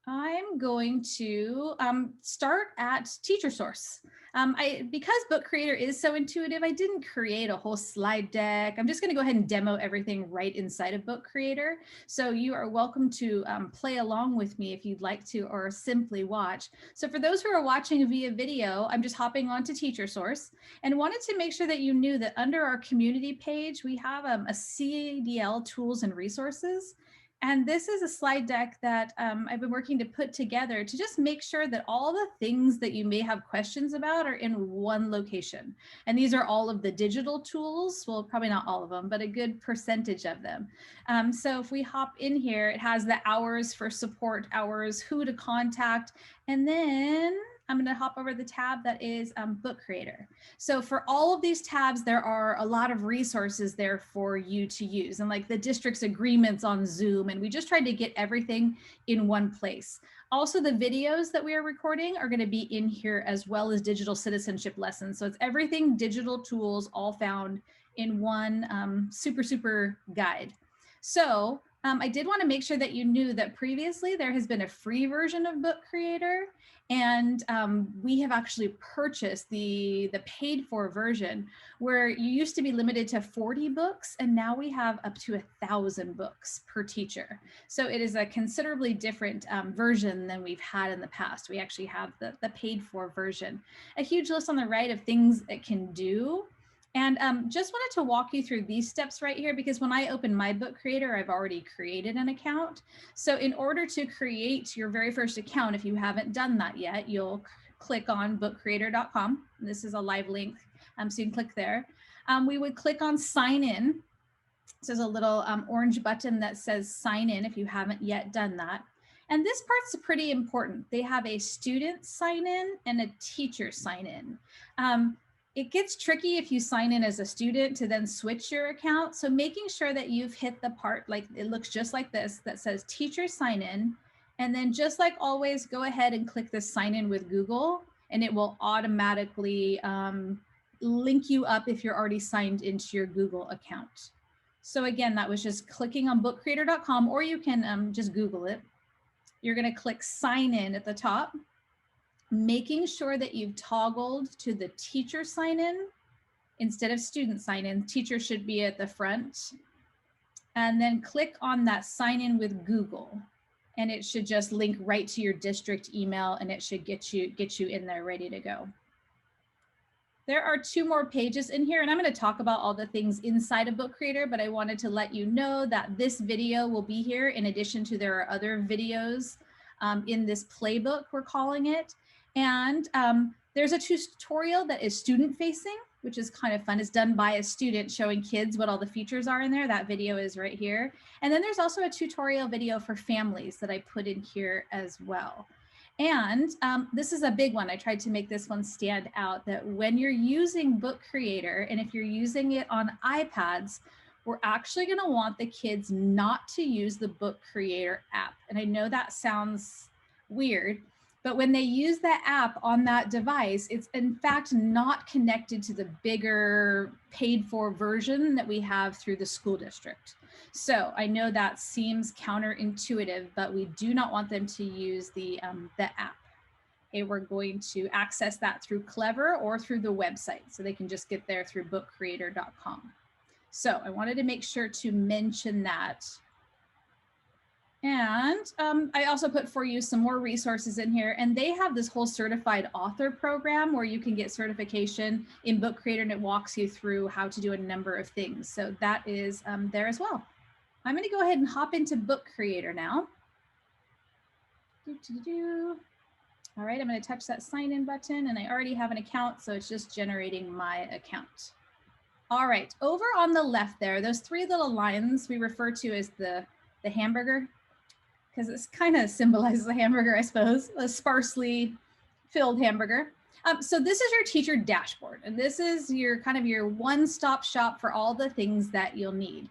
I'm going to start at Teacher Source. Because Book Creator is so intuitive, I didn't create a whole slide deck. I'm just going to go ahead and demo everything right inside of Book Creator. So you are welcome to play along with me if you'd like to, or simply watch. So for those who are watching via video, I'm just hopping onto Teacher Source and wanted to make sure that you knew that under our community page, we have a CDL tools and resources. And this is a slide deck that I've been working to put together to just make sure that all the things that you may have questions about are in one location. And these are all of the digital tools. Well, probably not all of them, but a good percentage of them. So if we hop in here, it has the hours for support hours, who to contact, and then I'm going to hop over the tab that is Book Creator. So for all of these tabs, there are a lot of resources there for you to use, and like the district's agreements on Zoom. And we just tried to get everything in one place. Also, the videos that we are recording are going to be in here, as well as digital citizenship lessons. So it's everything digital tools all found in one super guide. So I did want to make sure that you knew that previously there has been a free version of Book Creator, and we have actually purchased the paid for version, where you used to be limited to 40 books, and now we have up to 1,000 books per teacher. So it is a considerably different version than we've had in the past. We actually have the paid for version. A huge list on the right of things it can do. And just wanted to walk you through these steps right here, because when I open my Book Creator, I've already created an account. So in order to create your very first account, if you haven't done that yet, you'll click on bookcreator.com. This is a live link, so you can click there. We would click on sign in. So there's a little orange button that says sign in if you haven't yet done that. And this part's pretty important. They have a student sign in and a teacher sign in. It gets tricky if you sign in as a student to then switch your account. So making sure that you've hit the part, like it looks just like this, that says teacher sign in. And then just like always, go ahead and click the sign in with Google, and it will automatically link you up if you're already signed into your Google account. So again, that was just clicking on bookcreator.com, or you can just Google it. You're going to click sign in at the top, making sure that you've toggled to the teacher sign in instead of student sign in. Teacher should be at the front. And then click on that sign in with Google, and it should just link right to your district email, and it should get you in there ready to go. There are 2 more pages in here, and I'm going to talk about all the things inside of Book Creator, but I wanted to let you know that this video will be here in addition to there are other videos in this playbook, we're calling it. And there's a tutorial that is student facing, which is kind of fun. It's done by a student showing kids what all the features are in there. That video is right here. And then there's also a tutorial video for families that I put in here as well. And this is a big one. I tried to make this one stand out, that when you're using Book Creator, and if you're using it on iPads, we're actually going to want the kids not to use the Book Creator app. And I know that sounds weird, but when they use that app on that device, it's in fact not connected to the bigger paid for version that we have through the school district. So I know that seems counterintuitive, but we do not want them to use the app. Okay, we're going to access that through Clever or through the website, so they can just get there through bookcreator.com. So I wanted to make sure to mention that. And I also put for you some more resources in here, and they have this whole certified author program where you can get certification in Book Creator, and it walks you through how to do a number of things. So that is there as well. I'm going to go ahead and hop into Book Creator now. All right, I'm going to touch that sign in button, and I already have an account, so it's just generating my account. All right, over on the left there, those 3 little lines we refer to as the hamburger, because this kind of symbolizes the hamburger, I suppose, a sparsely filled hamburger. So this is your teacher dashboard, and this is your kind of your one-stop shop for all the things that you'll need.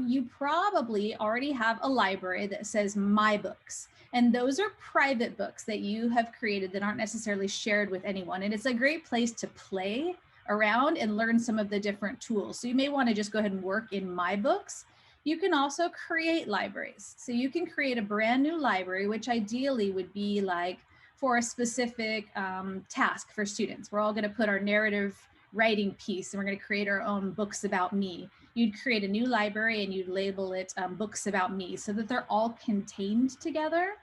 You probably already have a library that says My Books, and those are private books that you have created that aren't necessarily shared with anyone. And it's a great place to play around and learn some of the different tools. So you may want to just go ahead and work in My Books. You can also create libraries. So you can create a brand new library, which ideally would be like for a specific task for students. We're all going to put our narrative writing piece and we're going to create our own books about me. You'd create a new library and you'd label it books about me so that they're all contained together.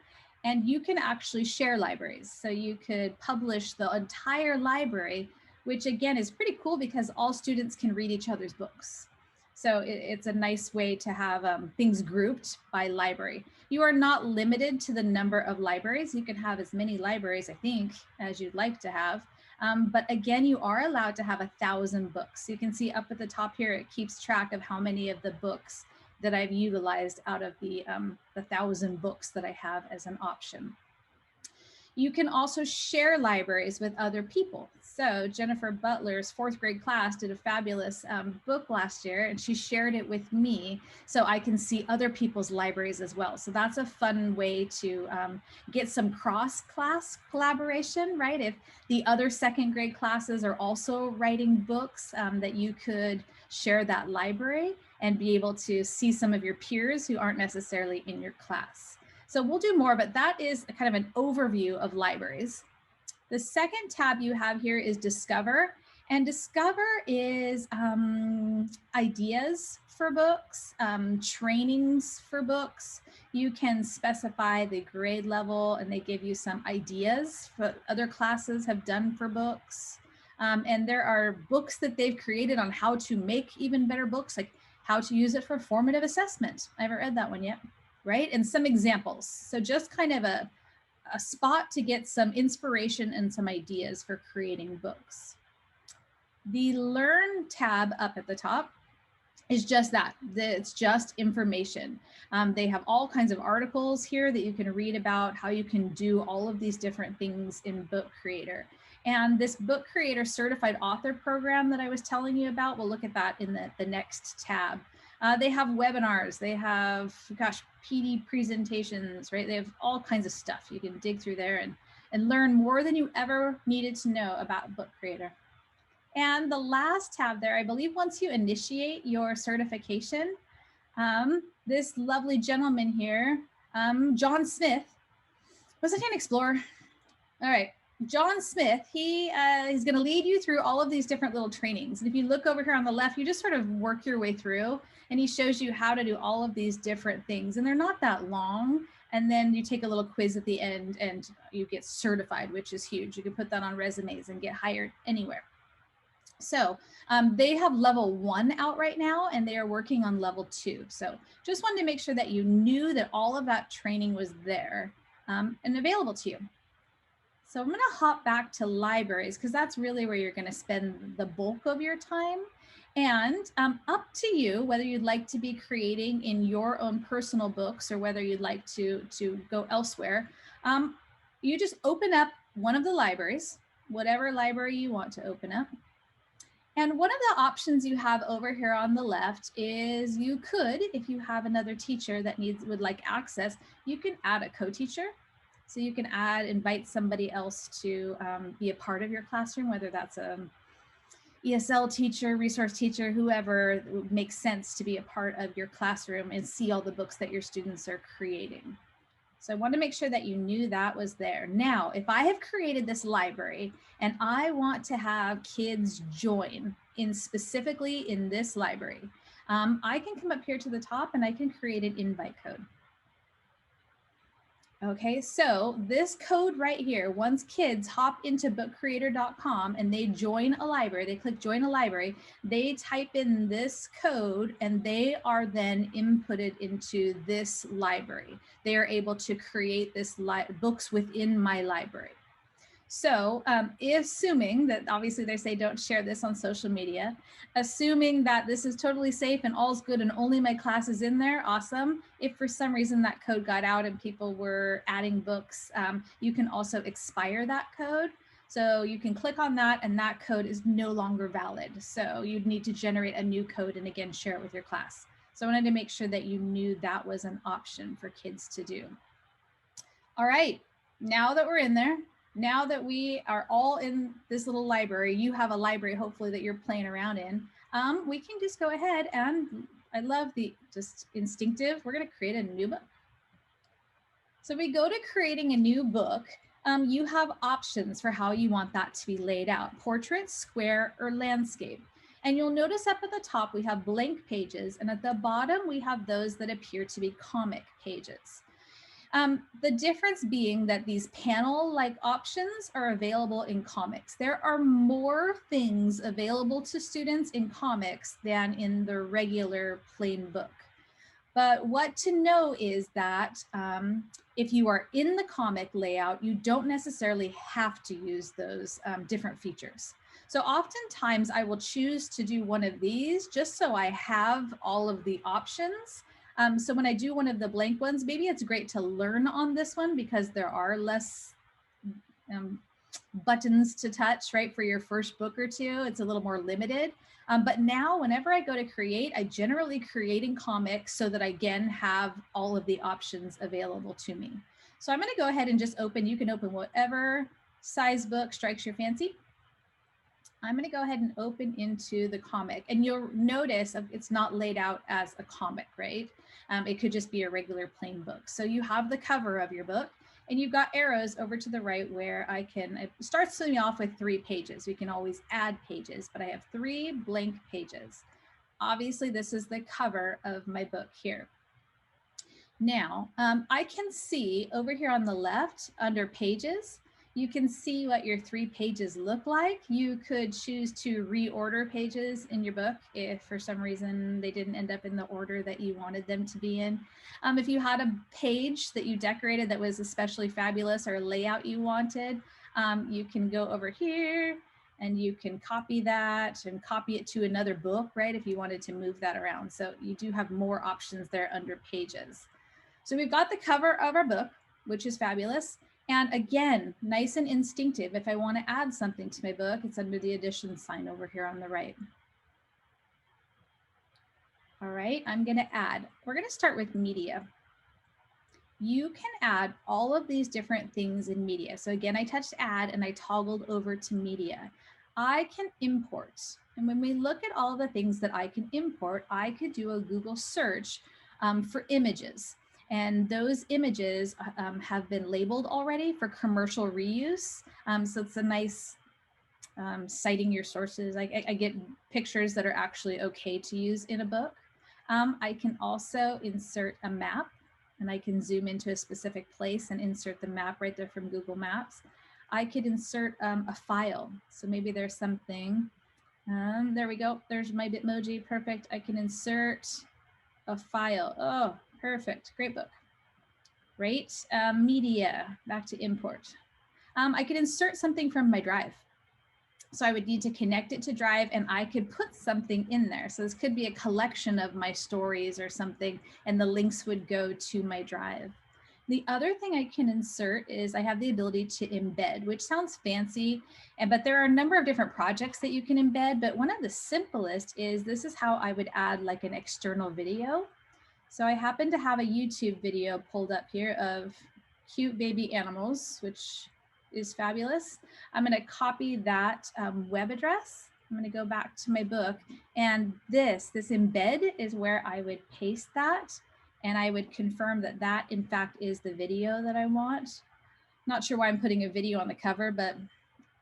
And you can actually share libraries. So you could publish the entire library, which again is pretty cool because all students can read each other's books. So it's a nice way to have things grouped by library. You are not limited to the number of libraries. You can have as many libraries, I think, as you'd like to have. But again, you are allowed to have 1,000 books. You can see up at the top here, it keeps track of how many of the books that I've utilized out of the 1,000 books that I have as an option. You can also share libraries with other people. So Jennifer Butler's 4th grade class did a fabulous book last year and she shared it with me so I can see other people's libraries as well. So that's a fun way to get some cross-class collaboration, right? If the other 2nd grade classes are also writing books, that you could share that library and be able to see some of your peers who aren't necessarily in your class. So we'll do more, but that is kind of an overview of libraries. The second tab you have here is Discover. And Discover is ideas for books, trainings for books. You can specify the grade level and they give you some ideas for other classes have done for books. And there are books that they've created on how to make even better books, like how to use it for formative assessment. I haven't read that one yet, right? And some examples. So just kind of a spot to get some inspiration and some ideas for creating books. The Learn tab up at the top is just that. It's just information. They have all kinds of articles here that you can read about how you can do all of these different things in Book Creator. And this Book Creator Certified Author program that I was telling you about, we'll look at that in the next tab. They have webinars, they have, gosh, PD presentations, right? They have all kinds of stuff. You can dig through there and learn more than you ever needed to know about Book Creator. And the last tab there, I believe once you initiate your certification, this lovely gentleman here, John Smith, was it an Explorer? All right. John Smith, he's going to lead you through all of these different little trainings. And if you look over here on the left, you just sort of work your way through and he shows you how to do all of these different things. And they're not that long. And then you take a little quiz at the end and you get certified, which is huge. You can put that on resumes and get hired anywhere. So they have level 1 out right now and they are working on level 2. So just wanted to make sure that you knew that all of that training was there and available to you. So I'm going to hop back to libraries because that's really where you're going to spend the bulk of your time. And up to you whether you'd like to be creating in your own personal books or whether you'd like to go elsewhere. You just open up one of the libraries, whatever library you want to open up. And one of the options you have over here on the left is you could, if you have another teacher that would like access, you can add a co-teacher. So you can invite somebody else to be a part of your classroom, whether that's an ESL teacher, resource teacher, whoever makes sense to be a part of your classroom and see all the books that your students are creating. So I want to make sure that you knew that was there. Now, if I have created this library and I want to have kids join specifically in this library, I can come up here to the top and I can create an invite code. Okay, so this code right here, once kids hop into bookcreator.com and they join a library, they click join a library, they type in this code and they are then inputted into this library. They are able to create this books within my library. So assuming that obviously they say don't share this on social media, assuming that this is totally safe and all's good and only my class is in there, awesome. If for some reason that code got out and people were adding books, you can also expire that code. So you can click on that and that code is no longer valid. So you'd need to generate a new code and again, share it with your class. So I wanted to make sure that you knew that was an option for kids to do. All right, now that we're in there, now that we are all in this little library, you have a library hopefully that you're playing around in, we can just go ahead and I love the just instinctive. We're going to create a new book. So we go to creating a new book. You have options for how you want that to be laid out: portrait, square, or landscape. And you'll notice up at the top, we have blank pages, and at the bottom, we have those that appear to be comic pages. The difference being that these panel-like options are available in comics. There are more things available to students in comics than in the regular plain book. But what to know is that if you are in the comic layout, you don't necessarily have to use those different features. So oftentimes I will choose to do one of these just so I have all of the options. So when I do one of the blank ones, maybe it's great to learn on this one because there are less buttons to touch, right? For your first book or two, it's a little more limited. But now whenever I go to create, I generally create in comics so that I again have all of the options available to me. So I'm going to go ahead and just open, you can open whatever size book strikes your fancy. I'm going to go ahead and open into the comic, and you'll notice it's not laid out as a comic, right? It could just be a regular plain book. So you have the cover of your book, and you've got arrows over to the right where it starts me off with 3 pages. We can always add pages, but I have 3 blank pages. Obviously, this is the cover of my book here. Now, I can see over here on the left under pages, you can see what your 3 pages look like. You could choose to reorder pages in your book if for some reason they didn't end up in the order that you wanted them to be in. If you had a page that you decorated that was especially fabulous or a layout you wanted, you can go over here and you can copy that and copy it to another book, right? If you wanted to move that around. So you do have more options there under pages. So we've got the cover of our book, which is fabulous. And again, nice and instinctive. If I want to add something to my book, it's under the addition sign over here on the right. All right, I'm going to add. We're going to start with media. You can add all of these different things in media. So again, I touched add and I toggled over to media. I can import. And when we look at all the things that I can import, I could do a Google search for images. And those images have been labeled already for commercial reuse. So it's a nice citing your sources. I get pictures that are actually okay to use in a book. I can also insert a map, and I can zoom into a specific place and insert the map right there from Google Maps. I could insert a file. So maybe there's something, there we go. There's my Bitmoji, perfect. I can insert a file. Oh, perfect, great book. Right, media, back to import. I could insert something from my Drive. So I would need to connect it to Drive and I could put something in there. So this could be a collection of my stories or something, and the links would go to my Drive. The other thing I can insert is I have the ability to embed, which sounds fancy, but there are a number of different projects that you can embed. But one of the simplest is this is how I would add like an external video. So I happen to have a YouTube video pulled up here of cute baby animals, which is fabulous. I'm going to copy that web address. I'm going to go back to my book, and this embed is where I would paste that, and I would confirm that that in fact is the video that I want. Not sure why I'm putting a video on the cover, but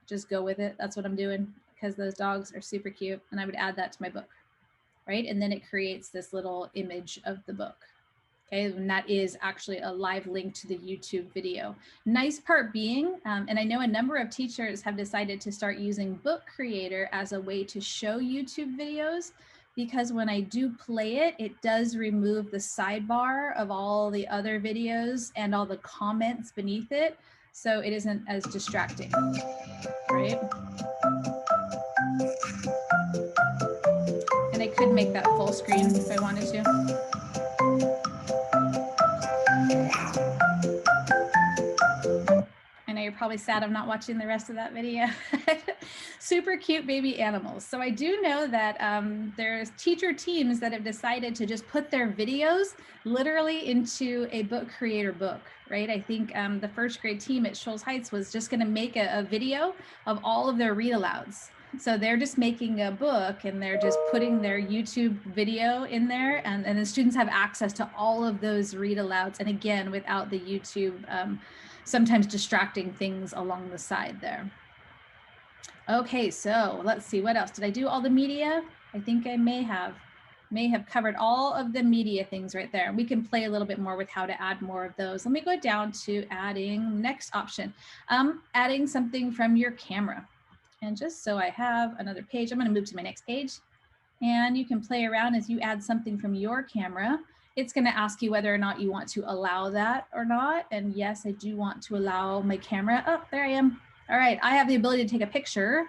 just go with it. That's what I'm doing because those dogs are super cute, and I would add that to my book. Right? And then it creates this little image of the book. Okay, and that is actually a live link to the YouTube video. Nice part being, and I know a number of teachers have decided to start using Book Creator as a way to show YouTube videos, because when I do play it, it does remove the sidebar of all the other videos and all the comments beneath it. So it isn't as distracting, right? And I could make that full screen if I wanted to. I know you're probably sad I'm not watching the rest of that video. Super cute baby animals. So I do know that there's teacher teams that have decided to just put their videos literally into a Book Creator book, right? I think the first grade team at Shoals Heights was just going to make a video of all of their read alouds. So they're just making a book and they're just putting their YouTube video in there, and the students have access to all of those read alouds. And again, without the YouTube sometimes distracting things along the side there. Okay, so let's see, what else? Did I do all the media? I think I may have covered all of the media things right there. We can play a little bit more with how to add more of those. Let me go down to adding, next option, adding something from your camera. And just so I have another page, I'm going to move to my next page. And you can play around as you add something from your camera. It's going to ask you whether or not you want to allow that or not. And yes, I do want to allow my camera. Oh, there I am. All right, I have the ability to take a picture.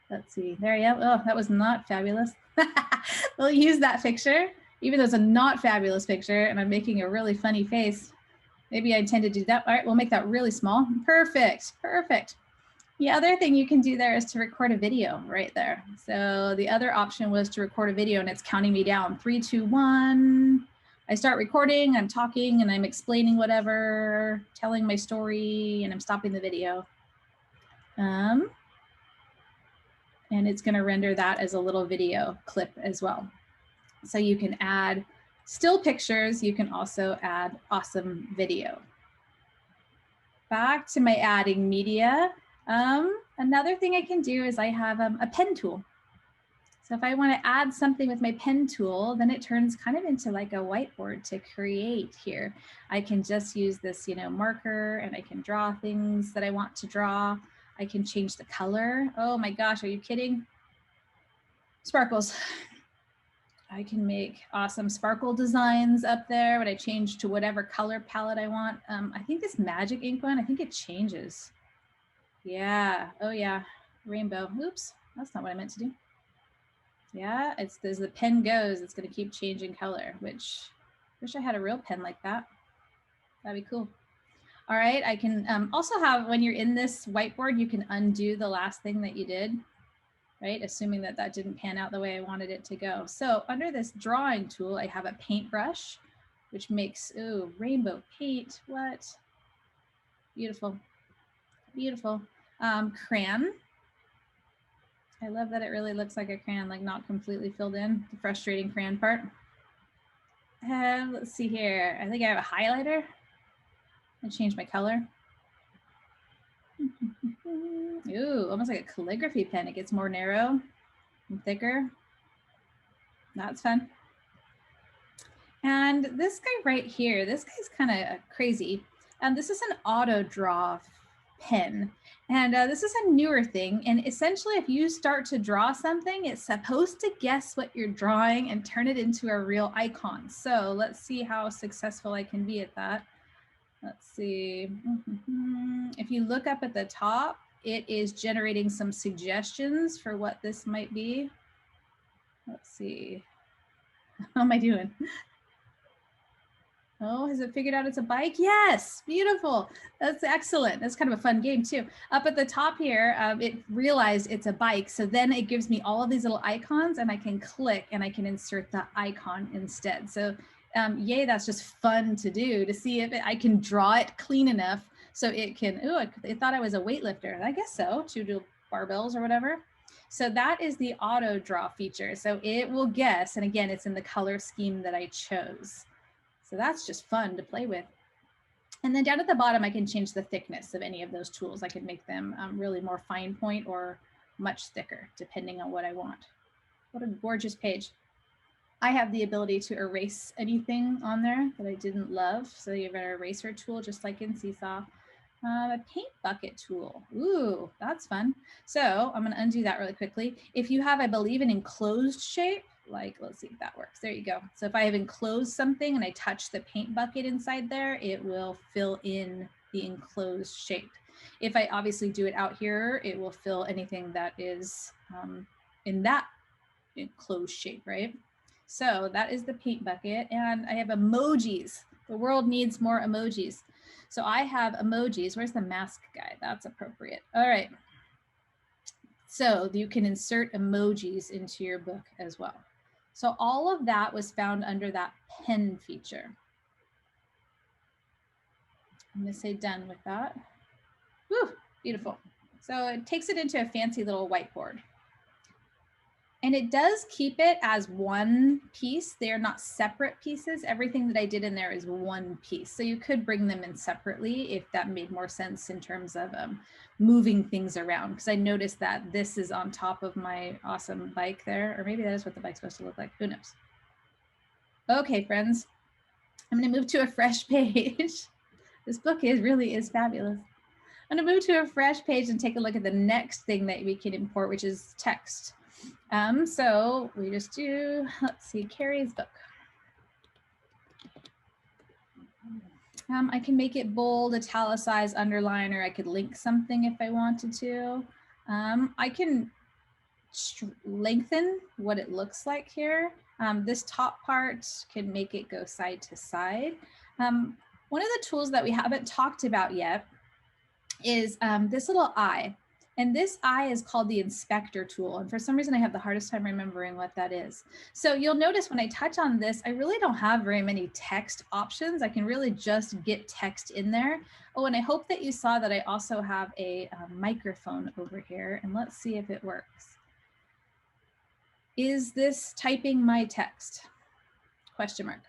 Let's see, there I am. Oh, that was not fabulous. We'll use that picture, even though it's a not fabulous picture and I'm making a really funny face. Maybe I intended to do that. All right, we'll make that really small. Perfect, perfect. The other thing you can do there is to record a video right there. So the other option was to record a video and it's counting me down. 3, 2, 1. I start recording, I'm talking and I'm explaining whatever, telling my story, and I'm stopping the video. And it's going to render that as a little video clip as well. So you can add still pictures. You can also add awesome video. Back to my adding media. Another thing I can do is I have a pen tool. So if I want to add something with my pen tool, then it turns kind of into like a whiteboard to create here. I can just use this, marker, and I can draw things that I want to draw. I can change the color. Oh my gosh, are you kidding? Sparkles. I can make awesome sparkle designs up there, but I change to whatever color palette I want. I think this magic ink one, I think it changes. Yeah, oh yeah, rainbow. Oops, that's not what I meant to do. Yeah, as the pen goes, it's gonna keep changing color, which I wish I had a real pen like that. That'd be cool. All right, I can also have, when you're in this whiteboard, you can undo the last thing that you did, right? Assuming that that didn't pan out the way I wanted it to go. So under this drawing tool, I have a paintbrush, which makes, ooh, rainbow paint, what? Beautiful, beautiful. Crayon. I love that it really looks like a crayon, like not completely filled in, the frustrating crayon part. Let's see here. I think I have a highlighter. I change my color. Ooh, almost like a calligraphy pen. It gets more narrow and thicker. That's fun. And this guy right here, this guy's kind of crazy. This is an auto draw pen. And this is a newer thing. And essentially, if you start to draw something, it's supposed to guess what you're drawing and turn it into a real icon. So let's see how successful I can be at that. Let's see. If you look up at the top, it is generating some suggestions for what this might be. Let's see. How am I doing? Oh, has it figured out it's a bike? Yes, beautiful. That's excellent. That's kind of a fun game too. Up at the top here, it realized it's a bike. So then it gives me all of these little icons and I can click and I can insert the icon instead. So yay, that's just fun to do, to see if I can draw it clean enough so it can, ooh, it thought I was a weightlifter. I guess so, to do barbells or whatever. So that is the auto draw feature. So it will guess, and again, it's in the color scheme that I chose. So that's just fun to play with. And then down at the bottom, I can change the thickness of any of those tools. I can make them really more fine point or much thicker, depending on what I want. What a gorgeous page. I have the ability to erase anything on there that I didn't love. So you have an eraser tool, just like in Seesaw. A paint bucket tool. Ooh, that's fun. So I'm going to undo that really quickly. If you have, I believe, an enclosed shape, like, let's see if that works. There you go. So if I have enclosed something and I touch the paint bucket inside there, it will fill in the enclosed shape. If I obviously do it out here, it will fill anything that is in that enclosed shape, right? So that is the paint bucket, and I have emojis. The world needs more emojis. So I have emojis. Where's the mask guy? That's appropriate. All right. So you can insert emojis into your book as well. So all of that was found under that pen feature. I'm going to say done with that. Woo, beautiful. So it takes it into a fancy little whiteboard. And it does keep it as one piece. They're not separate pieces. Everything that I did in there is one piece. So you could bring them in separately if that made more sense in terms of moving things around. Because I noticed that this is on top of my awesome bike there, or maybe that is what the bike's supposed to look like. Who knows? Okay, friends, I'm going to move to a fresh page. This book really is fabulous. I'm going to move to a fresh page and take a look at the next thing that we can import, which is text. So we just do, let's see, Carrie's book. I can make it bold, italicize, underline, or I could link something if I wanted to. I can lengthen what it looks like here. This top part can make it go side to side. One of the tools that we haven't talked about yet is this little eye. And this eye is called the inspector tool. And for some reason, I have the hardest time remembering what that is. So you'll notice when I touch on this, I really don't have very many text options. I can really just get text in there. Oh, and I hope that you saw that I also have a microphone over here. And let's see if it works. Is this typing my text? Question mark.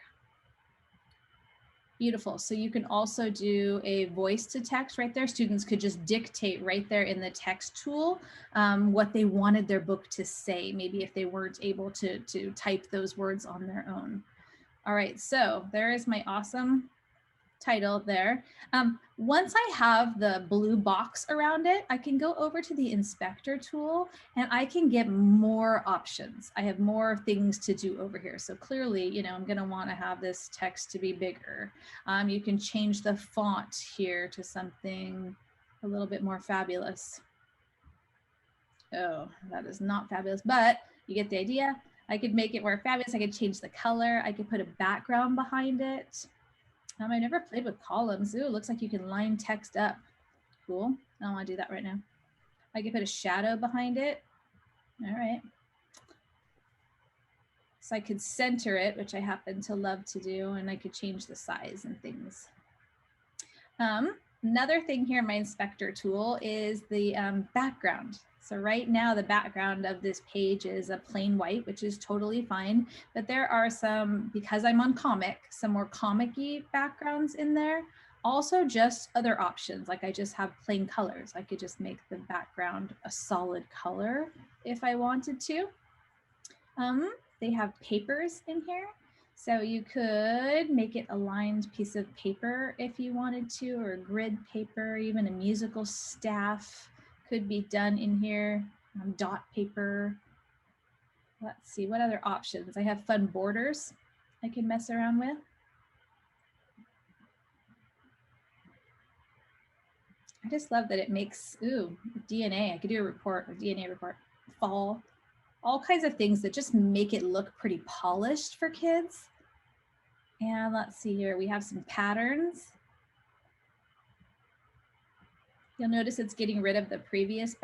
Beautiful. So you can also do a voice to text right there. Students could just dictate right there in the text tool what they wanted their book to say, maybe if they weren't able to type those words on their own. All right, so there is my awesome title there. Once I have the blue box around it, I can go over to the inspector tool and I can get more options. I have more things to do over here. So clearly, you know, I'm going to want to have this text to be bigger. You can change the font here to something a little bit more fabulous. Oh, that is not fabulous, but you get the idea. I could make it more fabulous. I could change the color. I could put a background behind it. I never played with columns. Ooh, looks like you can line text up. Cool. I don't want to do that right now. I could put a shadow behind it. All right. So I could center it, which I happen to love to do, and I could change the size and things. Another thing here in my inspector tool is the background. So right now the background of this page is a plain white, which is totally fine. But there are some, because I'm on comic, some more comic-y backgrounds in there. Also just other options, like I just have plain colors. I could just make the background a solid color if I wanted to. They have papers in here. So you could make it a lined piece of paper if you wanted to, or a grid paper, even a musical staff could be done in here. Dot paper. Let's see, what other options? I have fun borders I can mess around with. I just love that it makes, ooh, DNA. I could do a report, a DNA report, fall, all kinds of things that just make it look pretty polished for kids. And let's see here, we have some patterns. You'll notice it's getting rid of the previous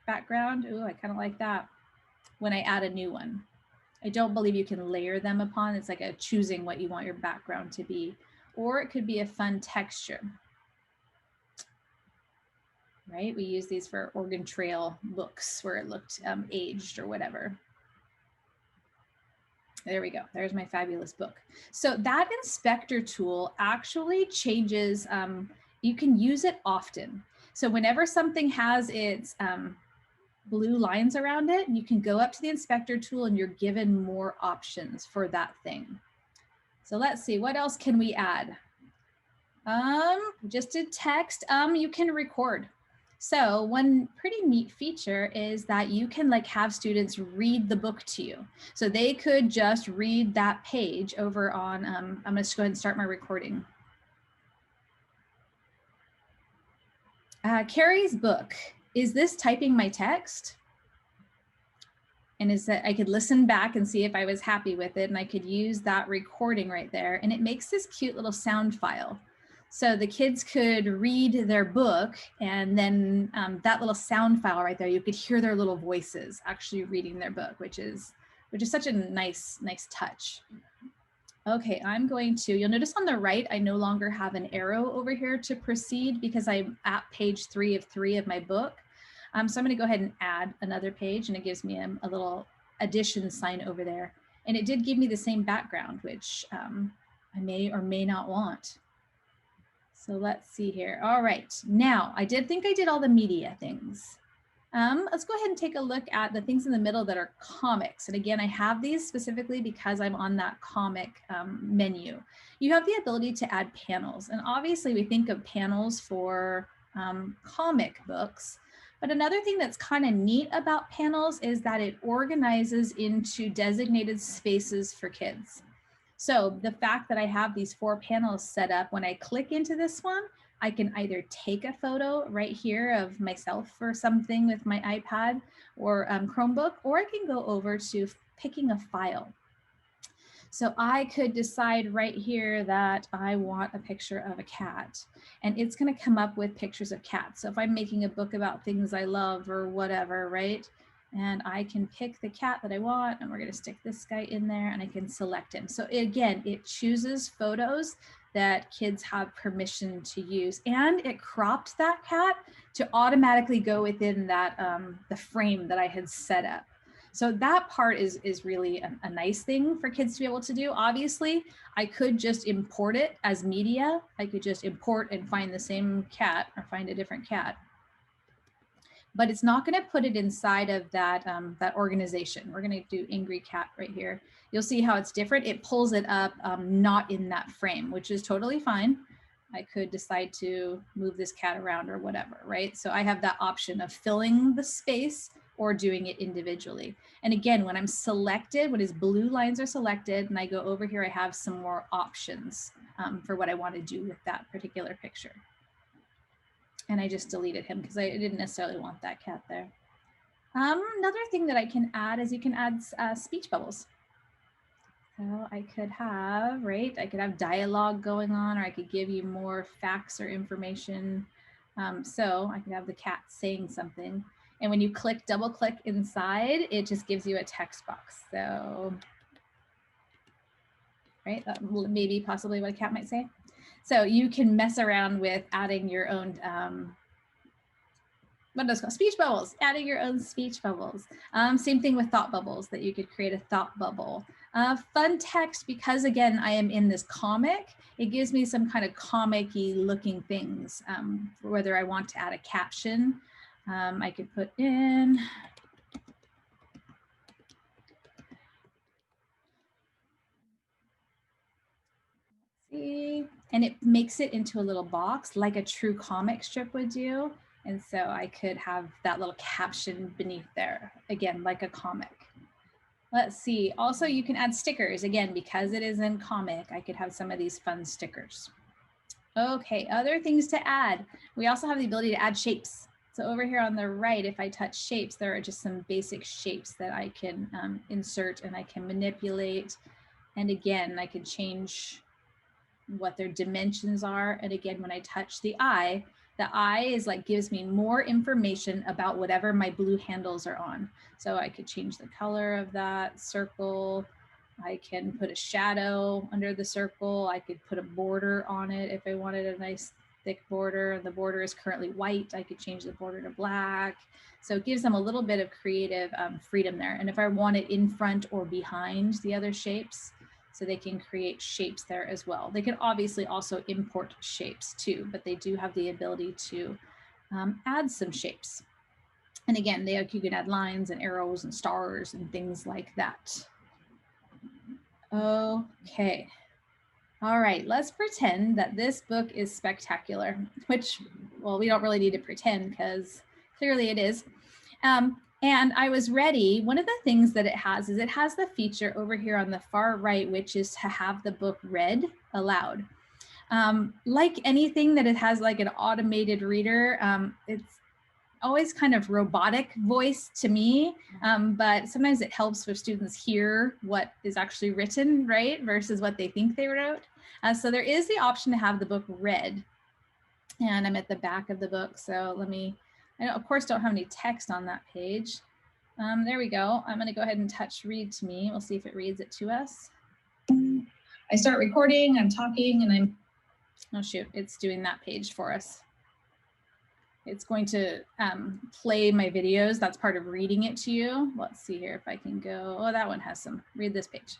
background. Ooh, I kind of like that when I add a new one. I don't believe you can layer them upon. It's like a choosing what you want your background to be, or it could be a fun texture. Right, we use these for Oregon Trail books where it looked aged or whatever. There we go. There's my fabulous book. So that inspector tool actually changes. You can use it often. So whenever something has its blue lines around it, you can go up to the inspector tool and you're given more options for that thing. So let's see, what else can we add? Just did text. You can record. So one pretty neat feature is that you can like have students read the book to you. So they could just read that page over on, I'm gonna just go ahead and start my recording. Carrie's book, is this typing my text? And is that I could listen back and see if I was happy with it, and I could use that recording right there, and it makes this cute little sound file. So the kids could read their book, and then that little sound file right there, you could hear their little voices actually reading their book, which is such a nice touch. Okay, I'm going to, you'll notice on the right, I no longer have an arrow over here to proceed because I'm at page 3 of 3 of my book. So I'm going to go ahead and add another page, and it gives me a little addition sign over there. And it did give me the same background, which I may or may not want. So let's see here. All right, now I did think I did all the media things. Let's go ahead and take a look at the things in the middle that are comics. And again, I have these specifically because I'm on that comic menu. You have the ability to add panels. And obviously we think of panels for comic books. But another thing that's kind of neat about panels is that it organizes into designated spaces for kids. So the fact that I have these 4 panels set up, when I click into this one, I can either take a photo right here of myself or something with my iPad or Chromebook, or I can go over to picking a file. So I could decide right here that I want a picture of a cat, and it's going to come up with pictures of cats. So if I'm making a book about things I love or whatever, right? And I can pick the cat that I want, and we're going to stick this guy in there, and I can select him. So again, it chooses photos that kids have permission to use, and it cropped that cat to automatically go within that the frame that I had set up. So that part is really a nice thing for kids to be able to do. Obviously, I could just import it as media. I could just import and find the same cat or find a different cat. But it's not going to put it inside of that, that organization. We're going to do Angry Cat right here. You'll see how it's different. It pulls it up not in that frame, which is totally fine. I could decide to move this cat around or whatever, right? So I have that option of filling the space or doing it individually. And again, when I'm selected, when his blue lines are selected and I go over here, I have some more options for what I want to do with that particular picture. And I just deleted him because I didn't necessarily want that cat there. Another thing that I can add is you can add speech bubbles. So I could have, right, I could have dialogue going on, or I could give you more facts or information. So I could have the cat saying something. And when you click, double click inside, it just gives you a text box. So, right, maybe possibly what a cat might say. So you can mess around with adding your own, what does it called? Speech bubbles, adding your own speech bubbles. Same thing with thought bubbles, that you could create a thought bubble. Fun text, because again, I am in this comic, it gives me some kind of comic-y looking things, whether I want to add a caption. I could put in, see, and it makes it into a little box like a true comic strip would do. And so I could have that little caption beneath there, again, like a comic. Let's see. Also, you can add stickers. Again, because it is in comic, I could have some of these fun stickers. Okay, other things to add. We also have the ability to add shapes. So over here on the right, if I touch shapes, there are just some basic shapes that I can insert and I can manipulate. And again, I can change what their dimensions are. And again, when I touch the eye is like gives me more information about whatever my blue handles are on. So I could change the color of that circle. I can put a shadow under the circle. I could put a border on it if I wanted a nice thick border. The border is currently white. I could change the border to black. So it gives them a little bit of creative freedom there. And if I want it in front or behind the other shapes, so they can create shapes there as well. They can obviously also import shapes too, but they do have the ability to add some shapes. And again, you can add lines and arrows and stars and things like that. Okay. All right, let's pretend that this book is spectacular, which, well, we don't really need to pretend because clearly it is. And I was ready. One of the things that it has is it has the feature over here on the far right, which is to have the book read aloud. Like anything that it has like an automated reader, it's always kind of robotic voice to me, but sometimes it helps if students hear what is actually written, right, versus what they think they wrote. So there is the option to have the book read. And I'm at the back of the book, so let me, I of course don't have any text on that page. There we go. I'm going to go ahead and touch read to me. We'll see if it reads it to us. I start recording, I'm talking, and oh shoot, it's doing that page for us. it's going to play my videos. That's part of reading it to you. Let's see here if I can go. Oh, that one has some. Read this page.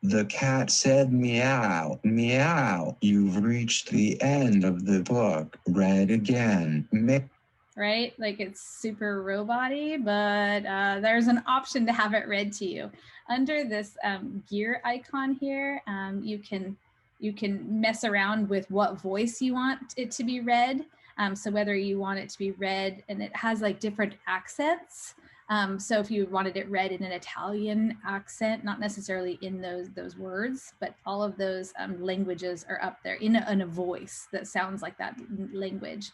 The cat said meow, meow. You've reached the end of the book. Read again. Right? Like it's super robot-y, but there's an option to have it read to you. Under this gear icon here, you can mess around with what voice you want it to be read. So whether you want it to be read, and it has like different accents. So if you wanted it read in an Italian accent, not necessarily in those words, but all of those languages are up there in a voice that sounds like that language.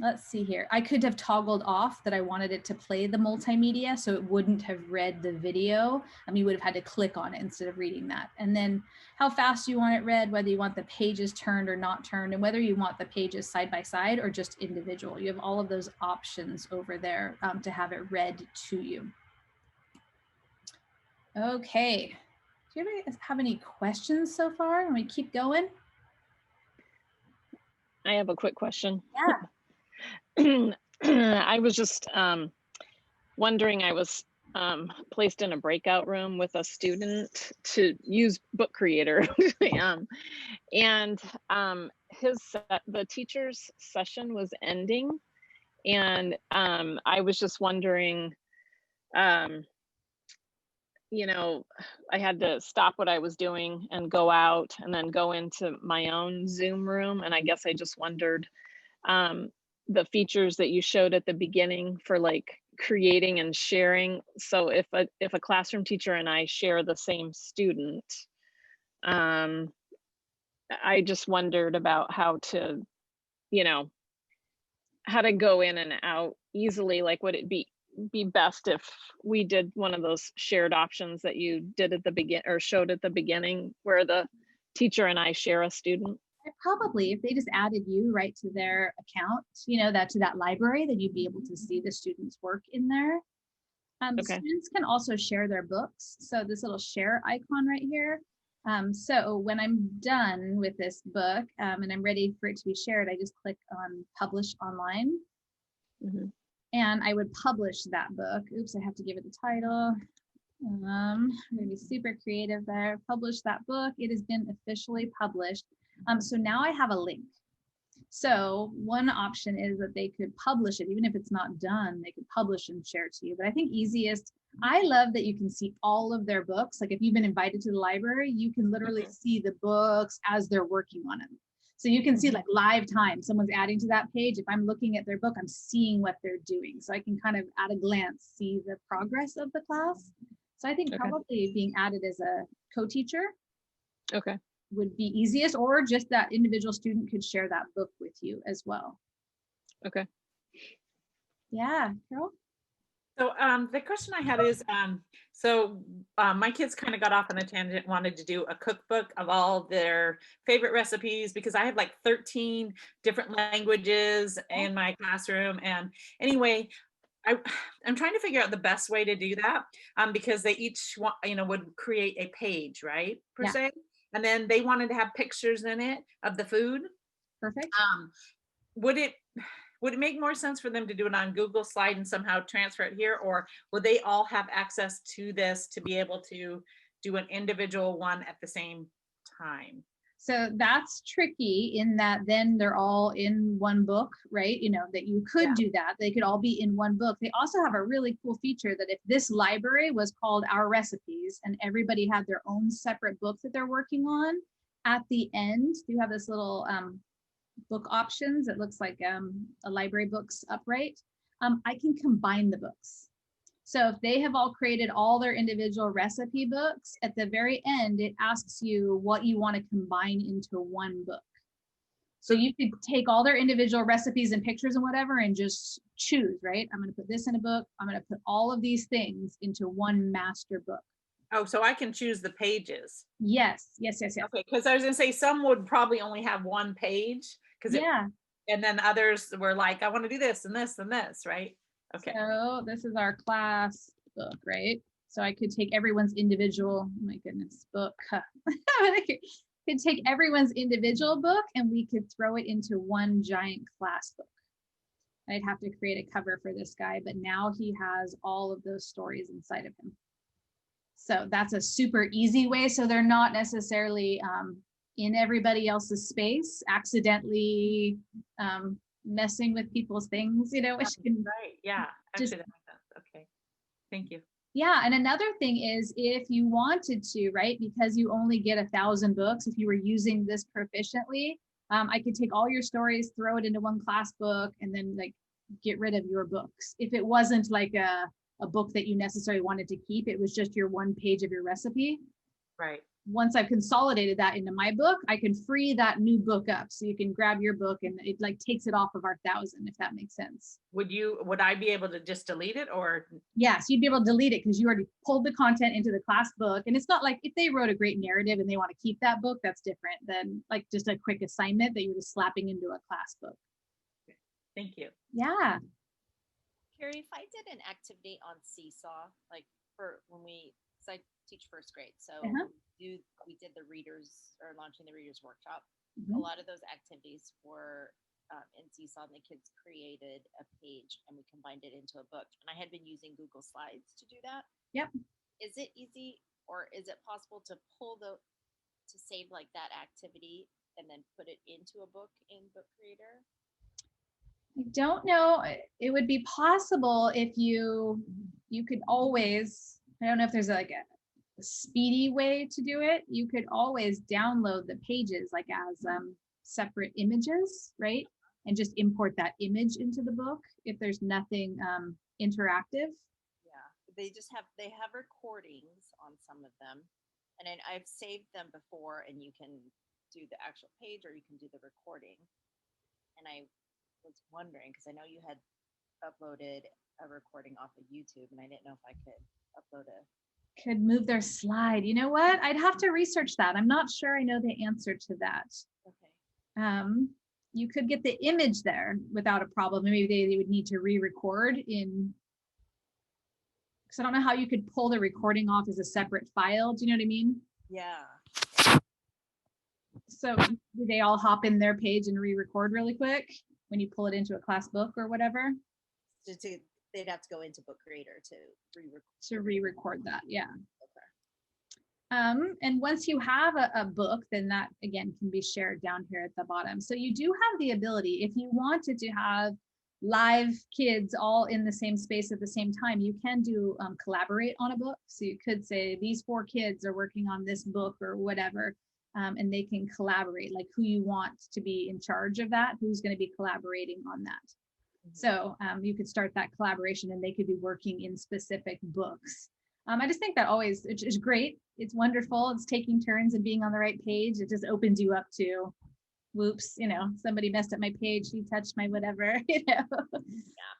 Let's see here. I could have toggled off that I wanted it to play the multimedia, so it wouldn't have read the video. You would have had to click on it instead of reading that. And then how fast you want it read, whether you want the pages turned or not turned, and whether you want the pages side by side or just individual. You have all of those options over there to have it read to you. Okay. Do you have any questions so far? Can we keep going? I have a quick question. Yeah. I was just wondering, I was placed in a breakout room with a student to use Book Creator. And the teacher's session was ending. And I was just wondering, you know, I had to stop what I was doing and go out and then go into my own Zoom room. And I guess I just wondered the features that you showed at the beginning for like creating and sharing. So if a classroom teacher and I share the same student, I just wondered about how to, you know, how to go in and out easily. Like, would it be best if we did one of those shared options that you did at the begin or showed at the beginning, where the teacher and I share a student? Probably, if they just added you right to their account, you know, to that library, then you'd be able to see the students' work in there. Okay. Students can also share their books. So this little share icon right here. So when I'm done with this book and I'm ready for it to be shared, I just click on publish online. Mm-hmm. And I would publish that book. Oops, I have to give it the title. I'm gonna be super creative there. Publish that book. It has been officially published. So now I have a link. So one option is that they could publish it, even if it's not done, they could publish and share it to you. But I think easiest, I love that you can see all of their books. Like if you've been invited to the library, you can literally see the books as they're working on them. So you can see like live time, someone's adding to that page. If I'm looking at their book, I'm seeing what they're doing. So I can kind of at a glance see the progress of the class. So I think probably being added as a co-teacher would be easiest, or just that individual student could share that book with you as well. Okay. Yeah, Carol? So the question I had is, my kids kind of got off on a tangent, wanted to do a cookbook of all their favorite recipes, because I have like 13 different languages in my classroom. And anyway, I'm trying to figure out the best way to do that, because they each would create a page, right, per se, and then they wanted to have pictures in it of the food. Perfect. Would it make more sense for them to do it on Google Slide and somehow transfer it here, or would they all have access to this to be able to do an individual one at the same time? So that's tricky in that then they're all in one book, right? You know, that you could do that. They could all be in one book. They also have a really cool feature that if this library was called Our Recipes and everybody had their own separate book that they're working on, at the end, you have this little book options. It looks like a library books upright. I can combine the books. So if they have all created all their individual recipe books, at the very end, it asks you what you want to combine into one book. So you could take all their individual recipes and pictures and whatever and just choose, right? I'm going to put this in a book. I'm going to put all of these things into one master book. Oh, so I can choose the pages. Yes. Okay, because I was going to say some would probably only have one page. And then others were like, I want to do this and this and this, right? Okay. So this is our class book, right? So I could take everyone's individual, oh my goodness, book. could take everyone's individual book and we could throw it into one giant class book. I'd have to create a cover for this guy, but now he has all of those stories inside of him. So that's a super easy way. So they're not necessarily in everybody else's space, accidentally messing with people's things, you know, which can Right. Yeah. just- Actually, that makes sense. Okay. Thank you. yeah. And another thing is if you wanted to, right, because you only get 1,000 books, if you were using this proficiently, I could take all your stories, throw it into one class book, and then like get rid of your books. If it wasn't like a book that you necessarily wanted to keep, it was just your one page of your recipe. Right. Once I've consolidated that into my book, I can free that new book up. So you can grab your book and it like takes it off of our 1,000, if that makes sense. Would I be able to just delete it, or? Yes, you'd be able to delete it because you already pulled the content into the class book. And it's not like if they wrote a great narrative and they want to keep that book, that's different than like just a quick assignment that you're just slapping into a class book. Thank you. Yeah. Carrie, if I did an activity on Seesaw, like for when because I teach first grade, so Uh-huh. we did the readers or launching the readers workshop. Mhm. A lot of those activities were in Seesaw, and the kids created a page and we combined it into a book. And I had been using Google Slides to do that. Yep. Is it easy, or is it possible to to save like that activity and then put it into a book in Book Creator? I don't know. It would be possible if you could always, I don't know if there's like a speedy way to do it. You could always download the pages like as separate images, right? And just import that image into the book if there's nothing interactive. Yeah, they have recordings on some of them, and then I've saved them before, and you can do the actual page or you can do the recording. And I was wondering, because I know you had uploaded a recording off of YouTube, and I didn't know if I could upload Could move their slide. You know what? I'd have to research that. I'm not sure I know the answer to that. Okay. You could get the image there without a problem. Maybe they would need to re-record in, because I don't know how you could pull the recording off as a separate file. Do you know what I mean? Yeah. So do they all hop in their page and re-record really quick when you pull it into a class book or whatever? They'd have to go into Book Creator to re-record. To re-record that, yeah. Okay. And once you have a book, then that again can be shared down here at the bottom. So you do have the ability, if you wanted to have live kids all in the same space at the same time, you can do collaborate on a book. So you could say these 4 kids are working on this book or whatever, and they can collaborate, like who you want to be in charge of that, who's going to be collaborating on that. So you could start that collaboration and they could be working in specific books. I just think that always is great. It's wonderful. It's taking turns and being on the right page. It just opens you up to, whoops, you know, somebody messed up my page. She touched my whatever, you know. Yeah.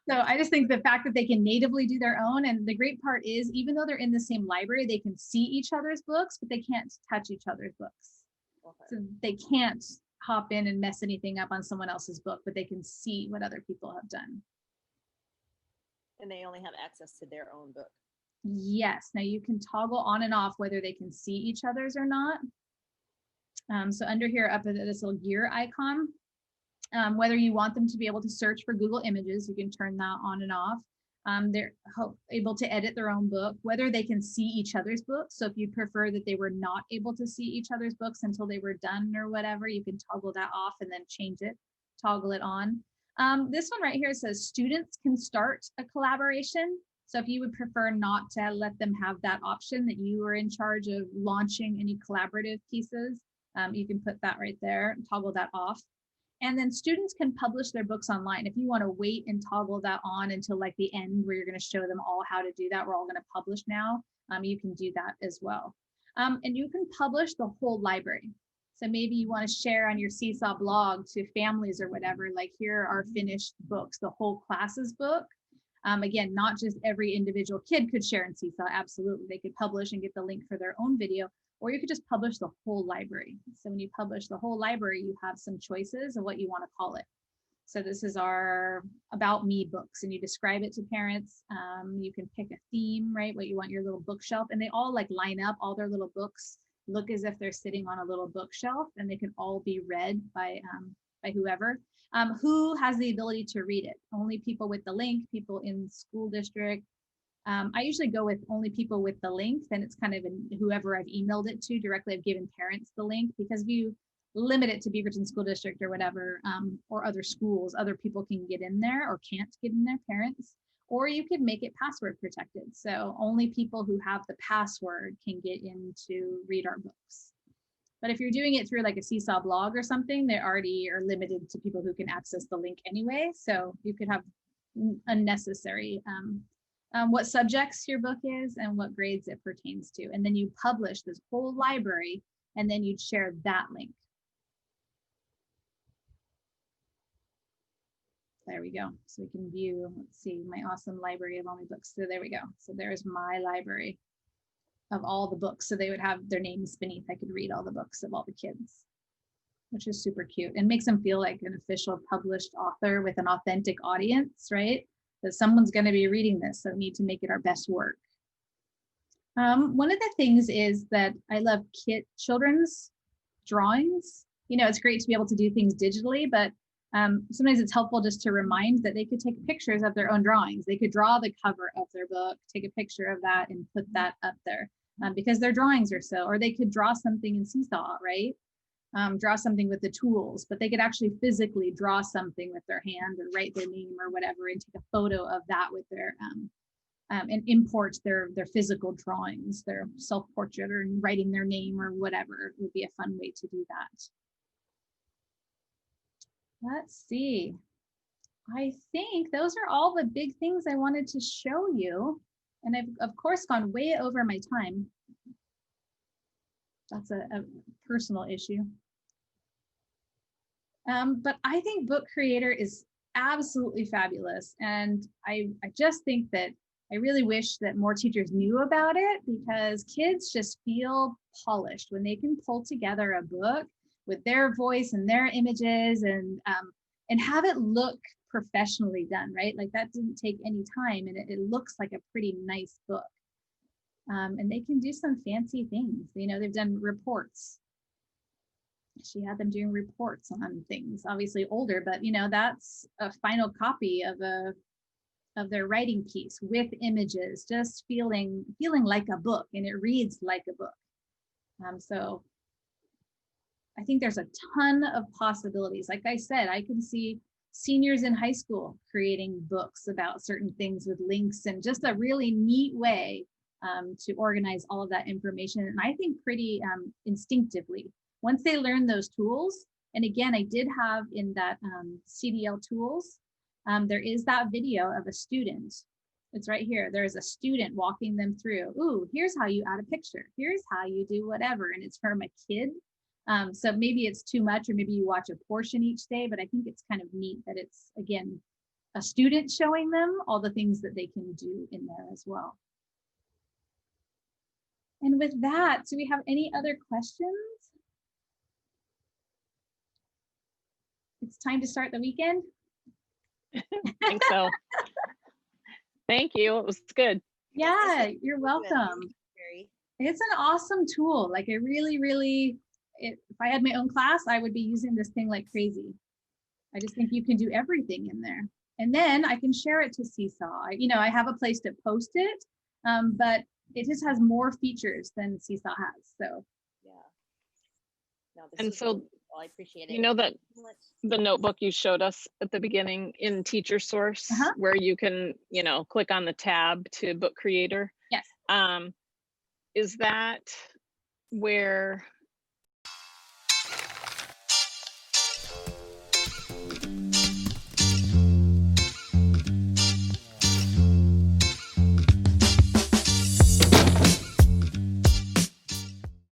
So I just think the fact that they can natively do their own, and the great part is even though they're in the same library, they can see each other's books, but they can't touch each other's books. Okay. So they can't hop in and mess anything up on someone else's book, but they can see what other people have done. And they only have access to their own book. Yes. Now you can toggle on and off whether they can see each other's or not. So under here up at this little gear icon, whether you want them to be able to search for Google Images, you can turn that on and off. They're able to edit their own book, whether they can see each other's books. So if you prefer that they were not able to see each other's books until they were done or whatever, you can toggle that off and then change it, toggle it on. This one right here says students can start a collaboration. So if you would prefer not to let them have that option, that you are in charge of launching any collaborative pieces, you can put that right there and toggle that off. And then students can publish their books online. If you want to wait and toggle that on until like the end where you're going to show them all how to do that, we're all going to publish now, you can do that as well. And you can publish the whole library. So maybe you want to share on your Seesaw blog to families or whatever, like here are finished books, the whole class's book. Again, not just every individual kid could share in Seesaw, absolutely. They could publish and get the link for their own video, or you could just publish the whole library. So when you publish the whole library, you have some choices of what you want to call it. So this is our About Me books, and you describe it to parents. You can pick a theme, right? What you want your little bookshelf, and they all like line up all their little books look as if they're sitting on a little bookshelf, and they can all be read by whoever. Who has the ability to read it? Only people with the link, people in school district. I usually go with only people with the link, then it's kind of whoever I've emailed it to directly. I've given parents the link, because if you limit it to Beaverton School District or whatever, or other schools, other people can get in there or can't get in there, parents. Or you could make it password protected. So only people who have the password can get in to read our books. But if you're doing it through like a Seesaw blog or something, they already are limited to people who can access the link anyway. So you could have unnecessary, what subjects your book is and what grades it pertains to. And then you publish this whole library, and then you'd share that link. There we go. So we can view, let's see, my awesome library of all my books. So there we go. So there's my library of all the books. So they would have their names beneath. I could read all the books of all the kids, which is super cute and makes them feel like an official published author with an authentic audience, right? That someone's going to be reading this, so we need to make it our best work. One of the things is that I love children's drawings. You know, it's great to be able to do things digitally, but sometimes it's helpful just to remind that they could take pictures of their own drawings. They could draw the cover of their book, take a picture of that and put that up there, because their drawings are so, or they could draw something in Seesaw, right? Draw something with the tools, but they could actually physically draw something with their hand or write their name or whatever and take a photo of that with their, and import their physical drawings, their self-portrait, or writing their name or whatever would be a fun way to do that. Let's see. I think those are all the big things I wanted to show you. And I've of course gone way over my time. That's a personal issue. But I think Book Creator is absolutely fabulous. And I just think that I really wish that more teachers knew about it, because kids just feel polished when they can pull together a book with their voice and their images and have it look professionally done, right? Like that didn't take any time, and it looks like a pretty nice book. And they can do some fancy things. You know, they've done reports. She had them doing reports on things, obviously older, but you know, that's a final copy of their writing piece with images, just feeling like a book, and it reads like a book. So I think there's a ton of possibilities. Like I said, I can see seniors in high school creating books about certain things with links, and just a really neat way to organize all of that information. And I think pretty instinctively, once they learn those tools. And again, I did have in that CDL tools, there is that video of a student. It's right here. There's a student walking them through, ooh, here's how you add a picture. Here's how you do whatever. And it's from a kid. So maybe it's too much, or maybe you watch a portion each day, but I think it's kind of neat that it's, again, a student showing them all the things that they can do in there as well. And with that, do we have any other questions? It's time to start the weekend. I think so. Thank you. It was good. Yeah, you're welcome. It's an awesome tool. Like, it really, if I had my own class, I would be using this thing like crazy. I just think you can do everything in there. And then I can share it to Seesaw. You know, I have a place to post it, but it just has more features than Seesaw has. So yeah. No, and so I appreciate it. You know that the notebook you showed us at the beginning in Teacher Source, where you can, you know, click on the tab to Book Creator. Yes. Is that where